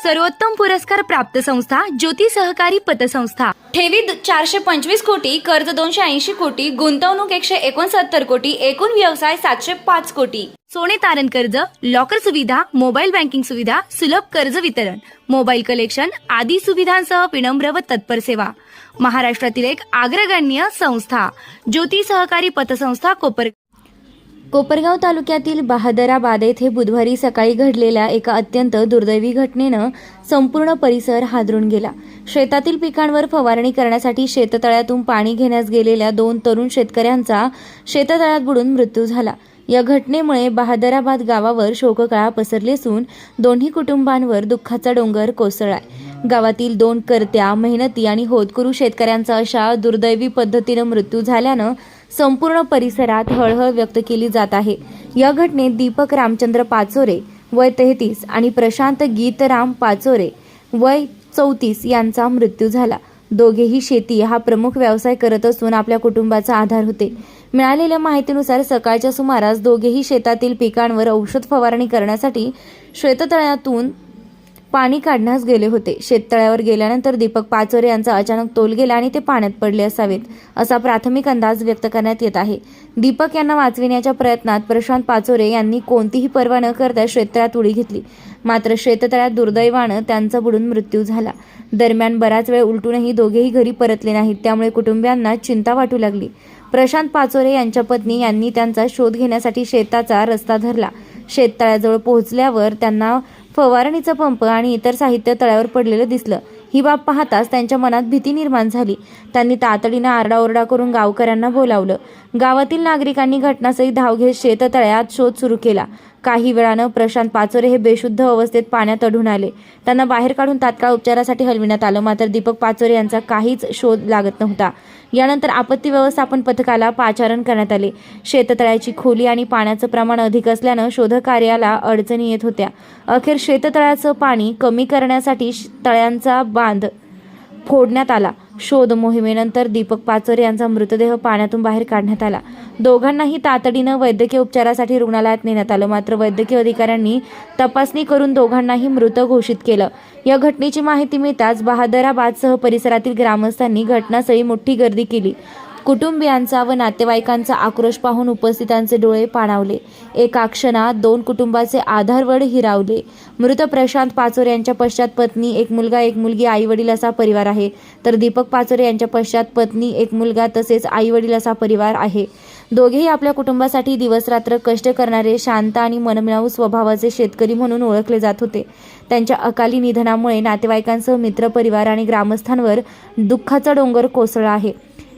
सर्वोत्तम पुरस्कार प्राप्त संस्था ज्योती सहकारी पतसंस्था। ठेवी 425 कोटी, कर्ज 280 कोटी, गुंतवणूक 169 कोटी, एकूण व्यवसाय 705 कोटी। सोने तारण कर्ज, लॉकर सुविधा, मोबाईल बँकिंग सुविधा, सुलभ कर्ज वितरण, मोबाईल कलेक्शन आदी सुविधांसह विनम्र व तत्पर सेवा। महाराष्ट्रातील एक अग्रगण्य संस्था ज्योती सहकारी पतसंस्था कोपरगाव तालुक्यातील बहादराबाद येथे बुधवारी सकाळी घडलेल्या एका अत्यंत दुर्दैवी घटनेनं संपूर्ण परिसर हादरून गेला। शेतातील पिकांवर फवारणी करण्यासाठी शेततळ्यातून पाणी घेण्यास गेलेल्या 2 तरुण शेतकऱ्यांचा शेततळ्यात बुडून मृत्यू झाला। या घटनेमुळे बहादराबाद गावावर शोककळा पसरली असून दोन्ही कुटुंबांवर दुःखाचा डोंगर कोसळलाय। गावातील 2 कर्त्या, मेहनती आणि होतकरू शेतकऱ्यांचा अशा दुर्दैवी पद्धतीने मृत्यू झाल्यानं संपूर्ण परिसरात हळहळ व्यक्त केली जात आहे। या घटनेत दीपक रामचंद्र पाचोरे वय 33 आणि प्रशांत गीतराम पाचोरे वय 34 यांचा मृत्यू झाला। दोघेही शेती हा प्रमुख व्यवसाय करत असून आपल्या कुटुंबाचा आधार होते। मिळालेल्या माहितीनुसार सकाळच्या सुमारास दोघेही शेतातील पिकांवर औषध फवारणी करण्यासाठी शेततळ्यातून पाणी काढण्यास गेले होते। शेततळ्यावर गेल्यानंतर दीपक पाचोरे यांचा अचानक तोल गेला आणि ते पाण्यात पडले असावेत असा प्राथमिक अंदाज व्यक्त करण्यात येत आहे। दीपक यांना वाचविण्याच्या प्रयत्नात प्रशांत पाचोरे यांनी कोणतीही पर्वा न करता शेततळ्यात उडी घेतली, मात्र शेततळ्यात दुर्दैवानं त्यांचा बुडून मृत्यू झाला। दरम्यान बराच वेळ उलटूनही दोघेही घरी परतले नाहीत, त्यामुळे कुटुंबियांना चिंता वाटू लागली। प्रशांत पाचोरे यांच्या पत्नी यांनी त्यांचा शोध घेण्यासाठी शेताचा रस्ता धरला। शेततळ्याजवळ पोहोचल्यावर त्यांना फवारणीचा पंप आणि इतर साहित्य तळ्यावर पडलेलं दिसलं। ही बाब पाहताच त्यांच्या मनात भीती निर्माण झाली। त्यांनी तातडीनं आरडाओरडा करून गावकऱ्यांना बोलावलं। गावातील नागरिकांनी घटनास्थळी धाव घेत शेततळ्यात शोध सुरू केला। काही वेळानं प्रशांत पाचोरे हे बेशुद्ध अवस्थेत पाण्यात अडून आले। त्यांना बाहेर काढून तात्काळ उपचारासाठी हलविण्यात आलं, मात्र दीपक पाचोरे यांचा काहीच शोध लागत नव्हता। यानंतर आपत्ती व्यवस्थापन पथकाला पाचारण करण्यात आले। शेततळ्याची खोली आणि पाण्याचं प्रमाण अधिक असल्यानं शोधकार्याला अडचणी येत होत्या। अखेर शेततळ्याचं पाणी कमी करण्यासाठी तळ्यांचा बांध फोडण्यात आला। शोध मोहिमेनंतर दीपक पाचोरे यांचा मृतदेह पाण्यातून बाहेर काढण्यात आला। दोघांनाही तातडीनं वैद्यकीय उपचारासाठी रुग्णालयात नेण्यात आलं, मात्र वैद्यकीय अधिकाऱ्यांनी तपासणी करून दोघांनाही मृत घोषित केलं। या घटनेची माहिती मिळताच बहादराबादसह परिसरातील ग्रामस्थांनी घटनास्थळी मोठी गर्दी केली। कुटुंबियांचा व नातेवाईकांचा आक्रोश पाहून उपस्थितांचे डोळे पाणावले। एका क्षणात 2 कुटुंबाचे आधारवड हिरावले। मृत प्रशांत पाचोरे यांच्या पश्चात पत्नी, 1 मुलगा 1 मुलगी, आई वडील असा परिवार आहे, तर दीपक पाचोरे यांच्या पश्चात पत्नी, 1 मुलगा तसेच आई वडील असा परिवार आहे। दोघेही आपल्या कुटुंबासाठी दिवसरात्र कष्ट करणारे, शांत आणि मनमिळावू स्वभावाचे शेतकरी म्हणून ओळखले जात होते। त्यांच्या अकाली निधनामुळे नातेवाईकांसह मित्रपरिवार आणि ग्रामस्थांवर दुःखाचा डोंगर कोसळला आहे।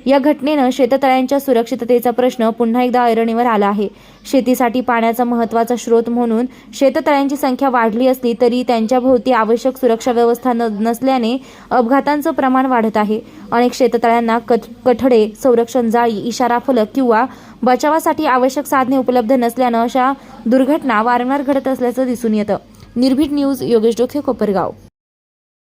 या घटनेनं शेततळ्यांच्या सुरक्षिततेचा प्रश्न पुन्हा एकदा ऐरणीवर आला आहे। शेतीसाठी पाण्याचा महत्त्वाचा स्रोत म्हणून शेततळ्यांची संख्या वाढली असली तरी त्यांच्या भोवती आवश्यक सुरक्षा व्यवस्था नसल्याने अपघातांचं प्रमाण वाढत आहे। अनेक शेततळ्यांना कठडे, संरक्षण जाळी, इशारा फलक किंवा बचावासाठी आवश्यक साधने उपलब्ध नसल्यानं अशा दुर्घटना वारंवार घडत असल्याचं दिसून येतं। निर्भीड न्यूज, योगेश डोखे, कोपरगाव।